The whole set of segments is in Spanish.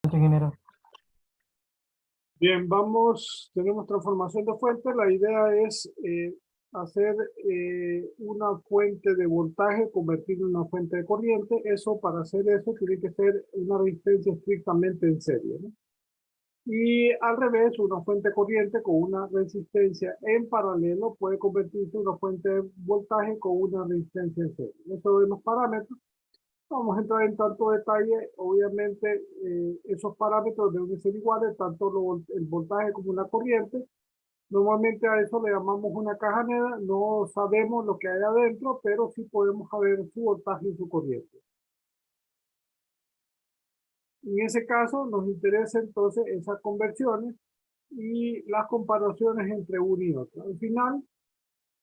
Ingeniero. Bien, tenemos transformación de fuente. La idea es hacer una fuente de voltaje, convertirla en una fuente de corriente. Para hacer eso, tiene que ser una resistencia estrictamente en serie, ¿no? Y al revés, una fuente corriente con una resistencia en paralelo puede convertirse en una fuente de voltaje con una resistencia en serie. Eso es los parámetros. Vamos a entrar en tanto detalle. Obviamente, esos parámetros deben ser iguales, tanto el voltaje como la corriente. Normalmente a eso le llamamos una caja negra. No sabemos lo que hay adentro, pero sí podemos saber su voltaje y su corriente. En ese caso, nos interesa entonces esas conversiones y las comparaciones entre uno y otro. Al final,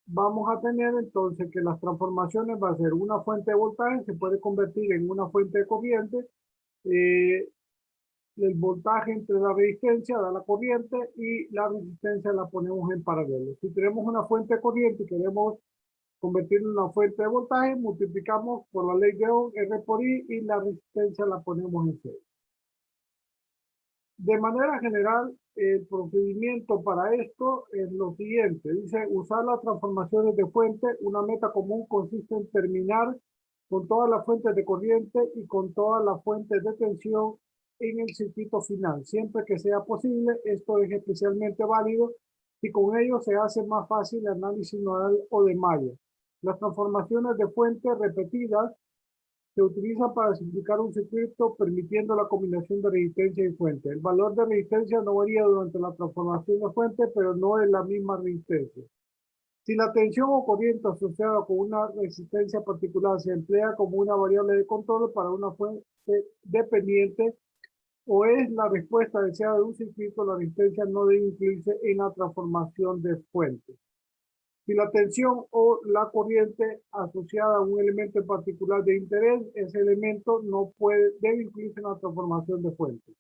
vamos a tener entonces que las transformaciones va a ser una fuente de voltaje, se puede convertir en una fuente de corriente. eh, el voltaje entre la resistencia da la corriente y la resistencia la ponemos en paralelo. Si tenemos una fuente de corriente y queremos convertirla en una fuente de voltaje, multiplicamos por la ley de Ohm, R por I, y la resistencia la ponemos en serie. De manera general, el procedimiento para esto es lo siguiente. Dice, usar las transformaciones de fuente. Una meta común consiste en terminar con todas las fuentes de corriente y con todas las fuentes de tensión en el circuito final. Siempre que sea posible, esto es especialmente válido si con ello se hace más fácil el análisis nodal o de malla. Las transformaciones de fuente repetidas se utiliza para simplificar un circuito permitiendo la combinación de resistencia y fuente. El valor de resistencia no varía durante la transformación de fuente, pero no es la misma resistencia. Si la tensión o corriente asociada con una resistencia particular se emplea como una variable de control para una fuente dependiente o es la respuesta deseada de un circuito, la resistencia no debe incluirse en la transformación de fuente. Si la tensión o la corriente asociada a un elemento en particular de interés, ese elemento debe incluirse en la transformación de fuente.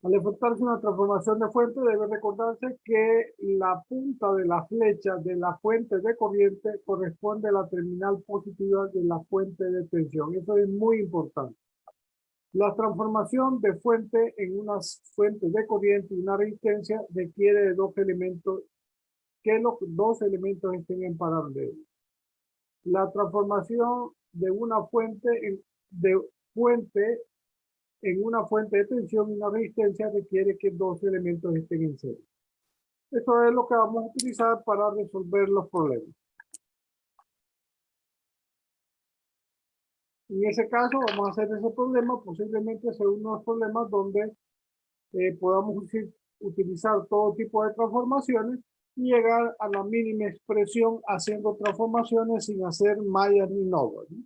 Al efectuarse una transformación de fuente, debe recordarse que la punta de la flecha de la fuente de corriente corresponde a la terminal positiva de la fuente de tensión. Eso es muy importante. La transformación de fuente en una fuente de corriente y una resistencia requiere de dos elementos, que los dos elementos estén en paralelo. La transformación de una fuente en una fuente de tensión y una resistencia requiere que dos elementos estén en serie. Eso es lo que vamos a utilizar para resolver los problemas. En ese caso, vamos a hacer ese problema, posiblemente sea uno de los problemas donde podamos utilizar todo tipo de transformaciones y llegar a la mínima expresión haciendo transformaciones sin hacer mallas ni nodos, ¿no?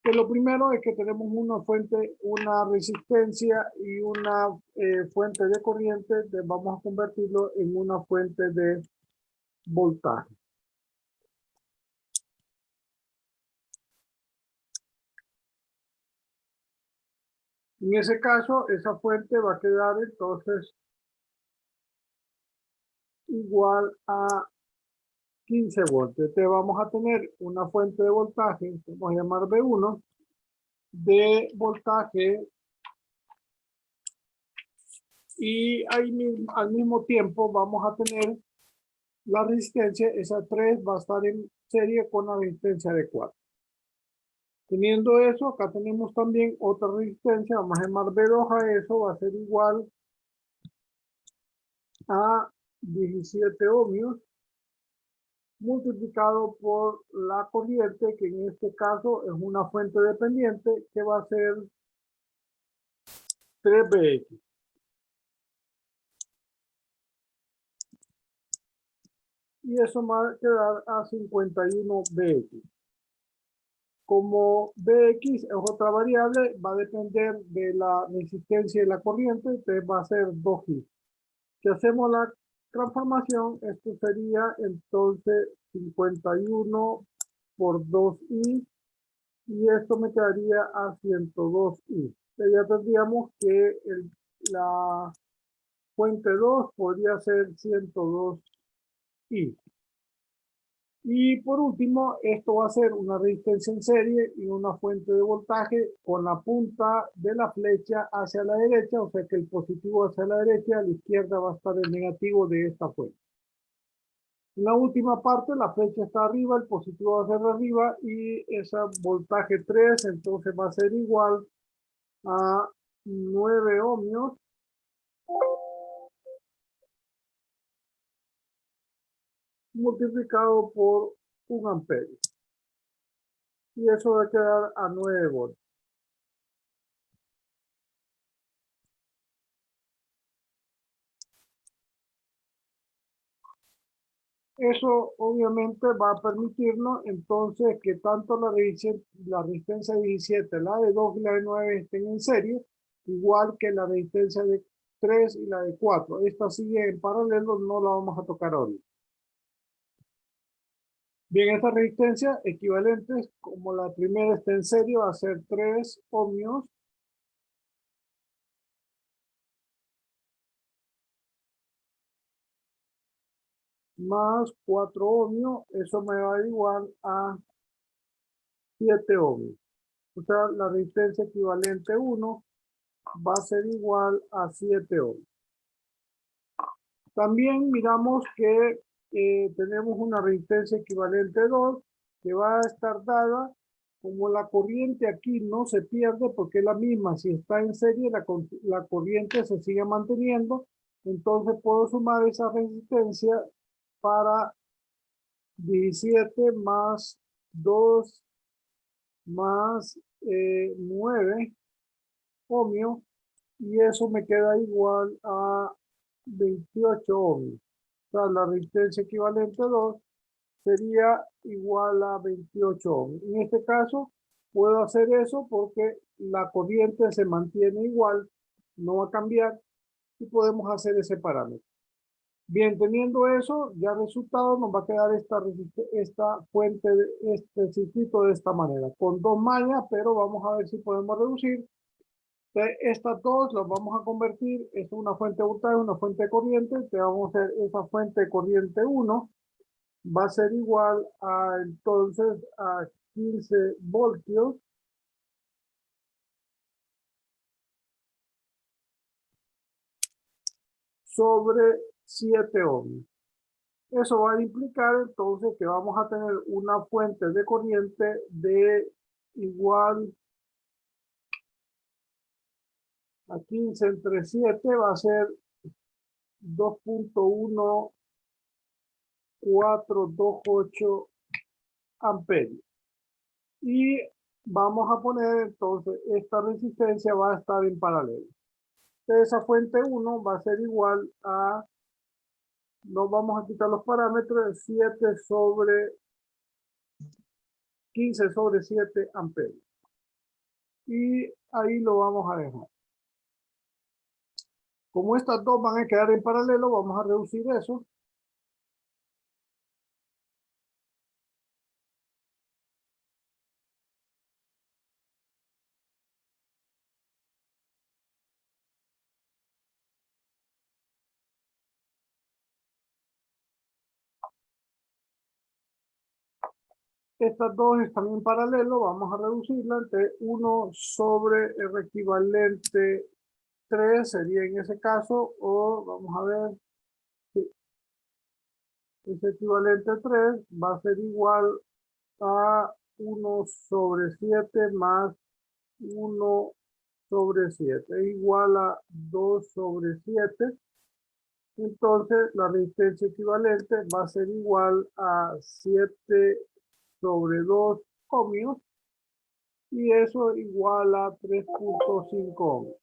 Que lo primero es que tenemos una fuente, una resistencia y una fuente de corriente. Vamos a convertirlo en una fuente de voltaje. En ese caso, esa fuente va a quedar entonces igual a 15 voltios. Entonces vamos a tener una fuente de voltaje, vamos a llamar B1, de voltaje, y ahí, al mismo tiempo vamos a tener la resistencia. Esa 3 va a estar en serie con la resistencia de 4. Teniendo eso, acá tenemos también otra resistencia, vamos a llamar B2 a eso, va a ser igual a 17 ohmios multiplicado por la corriente, que en este caso es una fuente dependiente, que va a ser 3Bx. Y eso va a quedar a 51 Bx. Como Bx es otra variable, va a depender de la resistencia y la corriente, entonces va a ser 2i. Si hacemos la transformación, esto sería entonces 51 por 2i, y esto me quedaría a 102i. Entonces ya tendríamos que la fuente 2 podría ser 102i. Y por último, esto va a ser una resistencia en serie y una fuente de voltaje con la punta de la flecha hacia la derecha, o sea que el positivo hacia la derecha, a la izquierda va a estar el negativo de esta fuente. En la última parte, la flecha está arriba, el positivo va a ser arriba y ese voltaje 3 entonces va a ser igual a 9 ohmios multiplicado por 1 amperio. Y eso va a quedar a 9 voltios. Eso obviamente va a permitirnos entonces que tanto la resistencia de 17, la de 2 y la de 9 estén en serie, igual que la resistencia de 3 y la de 4. Esta sigue en paralelo, no la vamos a tocar hoy. Bien, estas resistencias equivalentes, como la primera está en serie, va a ser 3 ohmios más 4 ohmios, eso me va a dar igual a 7 ohmios. O sea, la resistencia equivalente 1 va a ser igual a 7 ohmios. También miramos que tenemos una resistencia equivalente 2 que va a estar dada como la corriente aquí no se pierde porque es la misma. Si está en serie, la corriente se sigue manteniendo. Entonces puedo sumar esa resistencia para 17 más 2 más 9 ohmios y eso me queda igual a 28 ohmios. O sea, la resistencia equivalente a 2 sería igual a 28 ohmios. En este caso, puedo hacer eso porque la corriente se mantiene igual, no va a cambiar y podemos hacer ese parámetro. Bien, teniendo eso, ya resultado nos va a quedar esta fuente, este circuito de esta manera, con 2 mallas, pero vamos a ver si podemos reducir. Estas dos las vamos a convertir, es una fuente de voltaje, una fuente de corriente, te vamos a hacer esa fuente de corriente 1, va a ser igual a entonces a 15 voltios sobre 7 ohmios. Eso va a implicar entonces que vamos a tener una fuente de corriente de igual a 15 entre 7 va a ser 2.1428 amperios. Y vamos a poner entonces, esta resistencia va a estar en paralelo. Esa fuente 1 va a ser igual a, nos vamos a quitar los parámetros, 7 sobre 15 sobre 7 amperios. Y ahí lo vamos a dejar. Como estas dos van a quedar en paralelo, vamos a reducir eso. Estas dos están en paralelo, vamos a reducirla entre 1 sobre el equivalente 3 sería en ese caso, o vamos a ver, sí, ese equivalente 3 va a ser igual a 1 sobre 7 más 1 sobre 7, igual a 2 sobre 7. Entonces, la resistencia equivalente va a ser igual a 7 sobre 2 ohmios y eso igual a 3.5 ohmios.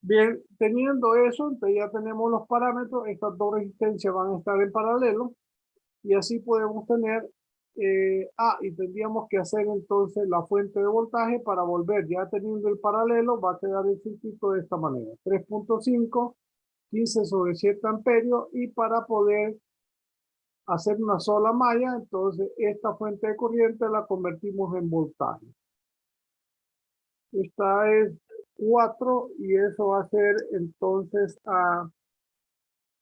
Bien, teniendo eso, entonces ya tenemos los parámetros, estas dos resistencias van a estar en paralelo y así podemos tener, y tendríamos que hacer entonces la fuente de voltaje para volver, ya teniendo el paralelo, va a quedar el circuito de esta manera, 3.5, 15 sobre 7 amperios y para poder hacer una sola malla, entonces esta fuente de corriente la convertimos en voltaje. Esta es 4 y eso va a ser entonces a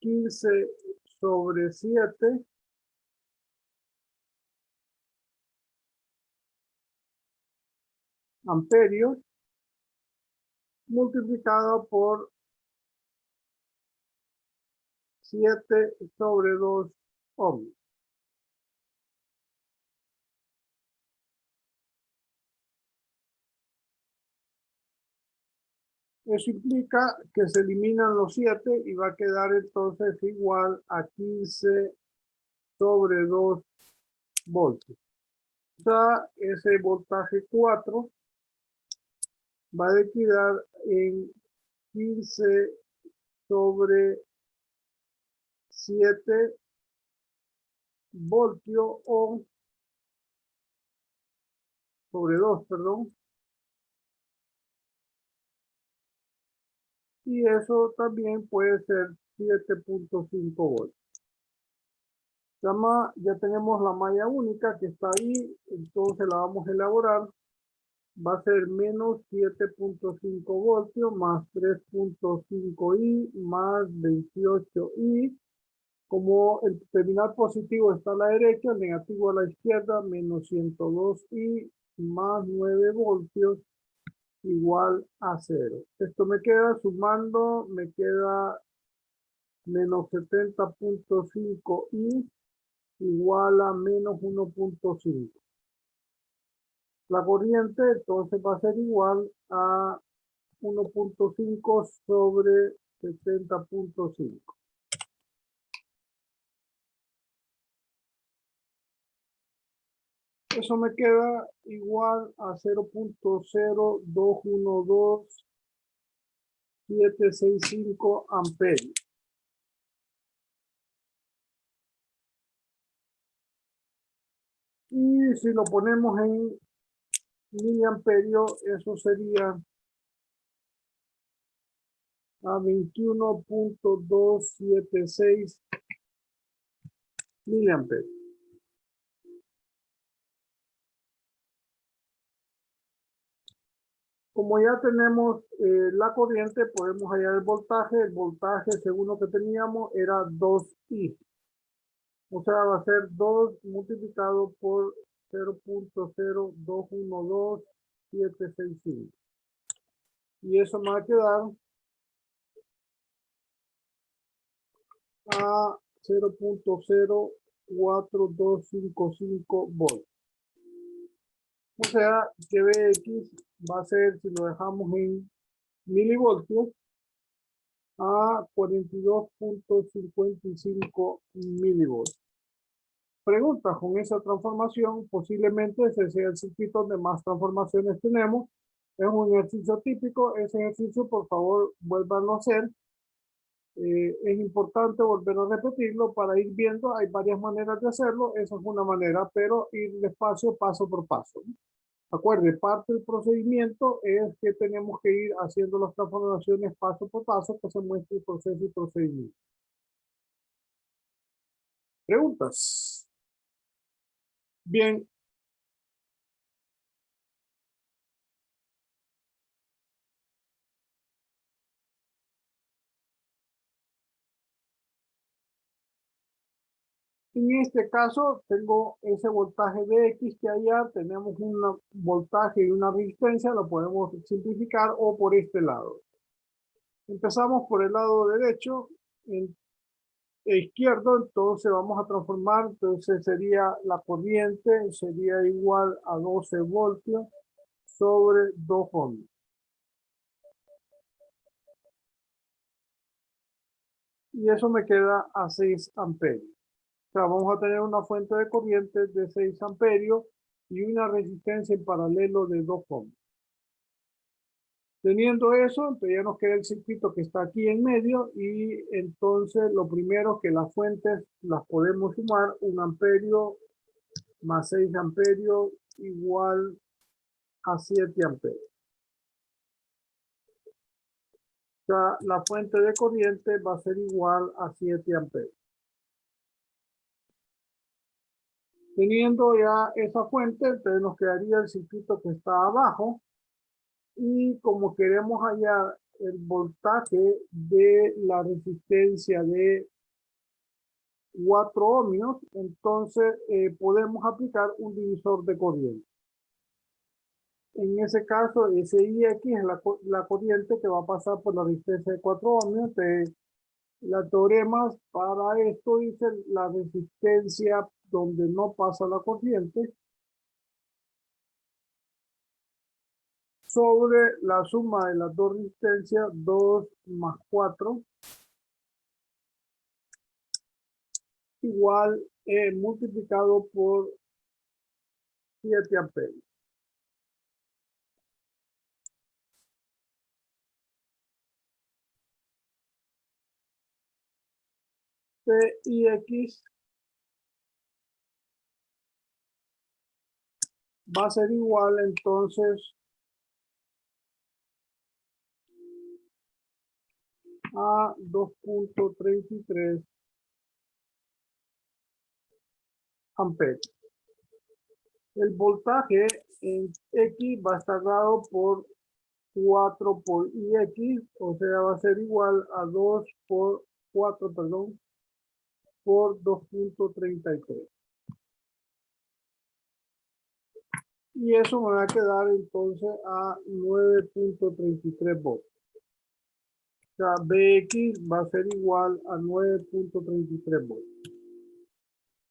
15/7 amperios multiplicado por 7/2 ohms. Eso implica que se eliminan los 7 y va a quedar entonces igual a 15/2 voltios. O sea, ese voltaje 4 va a quedar en 15/7 voltios o sobre 2, perdón. Y eso también puede ser 7.5 voltios. Ya tenemos la malla única que está ahí, entonces la vamos a elaborar. Va a ser menos 7.5 voltios más 3.5i más 28i. Como el terminal positivo está a la derecha, el negativo a la izquierda, menos 102i más 9 voltios igual a 0. Esto me queda sumando, me queda menos 70.5i igual a menos 1.5. La corriente entonces va a ser igual a 1.5 sobre 70.5. Eso me queda igual a 0.0212765 amperios. Y si lo ponemos en miliamperios, eso sería a 21.276 miliamperios. Como ya tenemos la corriente, podemos hallar el voltaje. El voltaje, según lo que teníamos, era 2i. O sea, va a ser 2 multiplicado por 0.0212765. Y eso me va a quedar a 0.04255 volts. O sea, que Vx va a ser, si lo dejamos en milivoltios, a 42.55 milivoltios. Pregunta, con esa transformación, posiblemente ese sea el circuito donde más transformaciones tenemos. Es un ejercicio típico. Ese ejercicio, por favor, vuélvanlo a hacer. Es importante volver a repetirlo para ir viendo. Hay varias maneras de hacerlo. Esa es una manera, pero ir despacio, paso por paso. Acuerde, parte del procedimiento es que tenemos que ir haciendo las transformaciones paso por paso, que se muestre el proceso y procedimiento. ¿Preguntas? Bien. En este caso, tengo ese voltaje de X que allá, tenemos un voltaje y una resistencia, lo podemos simplificar o por este lado. Empezamos por el lado derecho, izquierdo, entonces vamos a transformar, entonces sería la corriente, sería igual a 12 voltios sobre 2 ohms. Y eso me queda a 6 amperios. O sea, vamos a tener una fuente de corriente de 6 amperios y una resistencia en paralelo de 2 ohms. Teniendo eso, entonces ya nos queda el circuito que está aquí en medio y entonces lo primero que las fuentes las podemos sumar, 1 amperio más 6 amperios igual a 7 amperios. O sea, la fuente de corriente va a ser igual a 7 amperios. Teniendo ya esa fuente, entonces nos quedaría el circuito que está abajo. y como queremos hallar el voltaje de la resistencia de 4 ohmios, entonces podemos aplicar un divisor de corriente. En ese caso, SIX es la corriente que va a pasar por la resistencia de 4 ohmios. La teorema para esto dice la resistencia donde no pasa la corriente sobre la suma de las dos resistencias, 2 más 4, igual multiplicado por 7 amperios. PIX va a ser igual entonces a 2.33 amperios. El voltaje en X va a estar dado por 4 por IX, o sea, va a ser igual a 2 por 4, perdón, por 2.33. Y eso me va a quedar entonces a 9.33 volts. O sea, BX va a ser igual a 9.33 volts.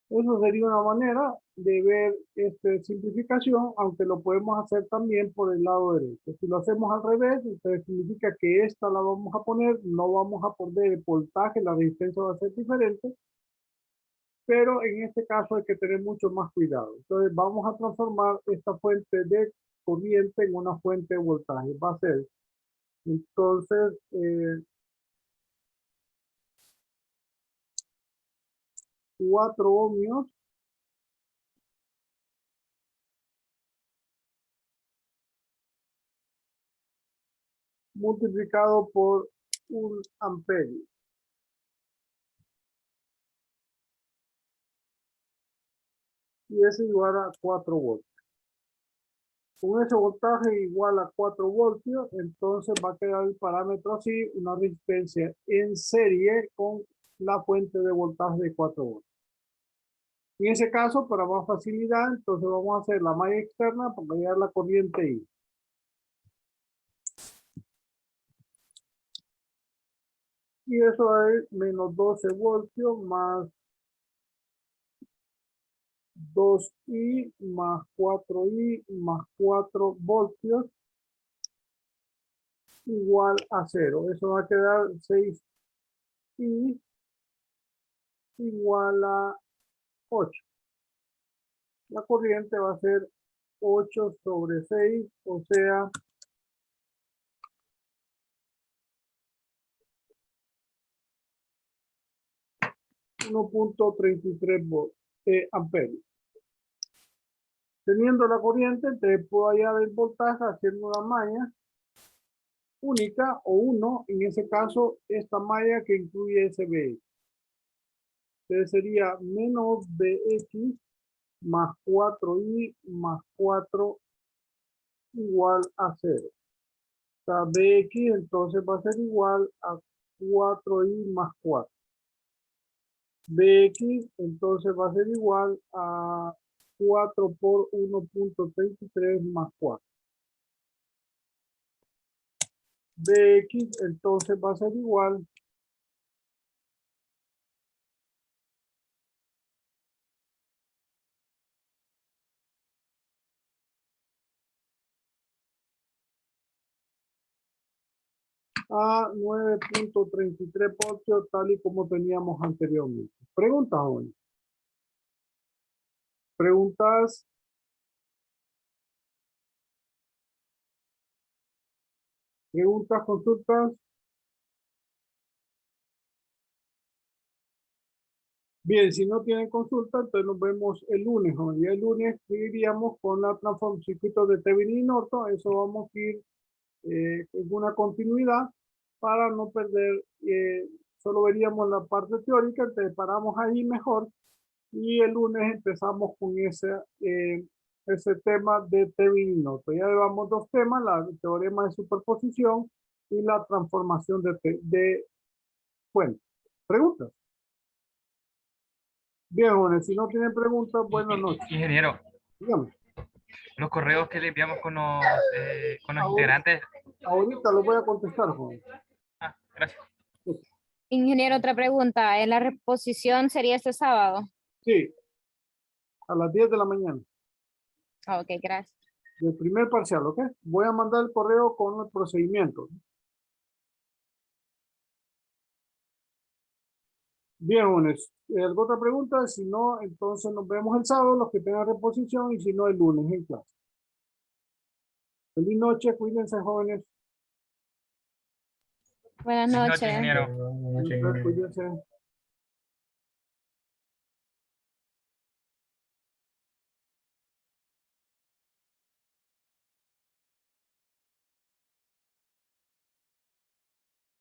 Eso sería una manera de ver esta simplificación, aunque lo podemos hacer también por el lado derecho. Si lo hacemos al revés, entonces significa que esta la vamos a poner, no vamos a poner el voltaje, la resistencia va a ser diferente, pero en este caso hay que tener mucho más cuidado. Entonces vamos a transformar esta fuente de corriente en una fuente de voltaje. Va a ser, entonces, 4 ohmios multiplicado por 1 amperio. Y es igual a 4 voltios. Con ese voltaje igual a 4 voltios, entonces va a quedar el parámetro así, una resistencia en serie con la fuente de voltaje de 4 voltios. En ese caso, para más facilidad, entonces vamos a hacer la malla externa para hallar la corriente I. Y eso es menos 12 voltios más 2I más 4I más 4 voltios igual a 0. Eso va a quedar 6I igual a 8. La corriente va a ser 8 sobre 6, o sea, 1.33 amperios. Teniendo la corriente, entonces puedo hallar el voltaje haciendo una malla única o 1, en ese caso, esta malla que incluye SBX. Entonces sería menos BX más 4I más 4 igual a 0. O sea, BX entonces va a ser igual a 4I más 4. BX entonces va a ser igual a 4 por 1.33 más 4. BX entonces va a ser igual a 9.33 voltios, tal y como teníamos anteriormente. Preguntas, hoy. Preguntas. Preguntas, consultas. Bien, si no tienen consulta, entonces nos vemos el lunes. Y el lunes seguiríamos con la transformación circuito de Thevenin y Norton. Eso vamos a ir en una continuidad para no perder. Solo veríamos la parte teórica, entonces paramos ahí mejor. Y el lunes empezamos con esa ese tema de Tevin-Noto. Ya llevamos dos temas, el teorema de superposición y la transformación de fuente. ¿Preguntas? Bien, jóvenes, si no tienen preguntas, buenas noches. Ingeniero, Dígame. los correos que le enviamos con los Ahora- integrantes. Ahorita lo voy a contestar, joven. Ah, gracias. Ingeniero, otra pregunta. ¿En la reposición sería este sábado? Sí, a las 10 de la mañana. Ah, ok, gracias. Del primer parcial, ¿ok? Voy a mandar el correo con el procedimiento. Bien, jóvenes. ¿Alguna otra pregunta? Si no, entonces nos vemos el sábado, los que tengan reposición, y si no, el lunes en clase. Feliz noche, cuídense, jóvenes. Buenas Buenas noches. noches, ingeniero. Cuídense.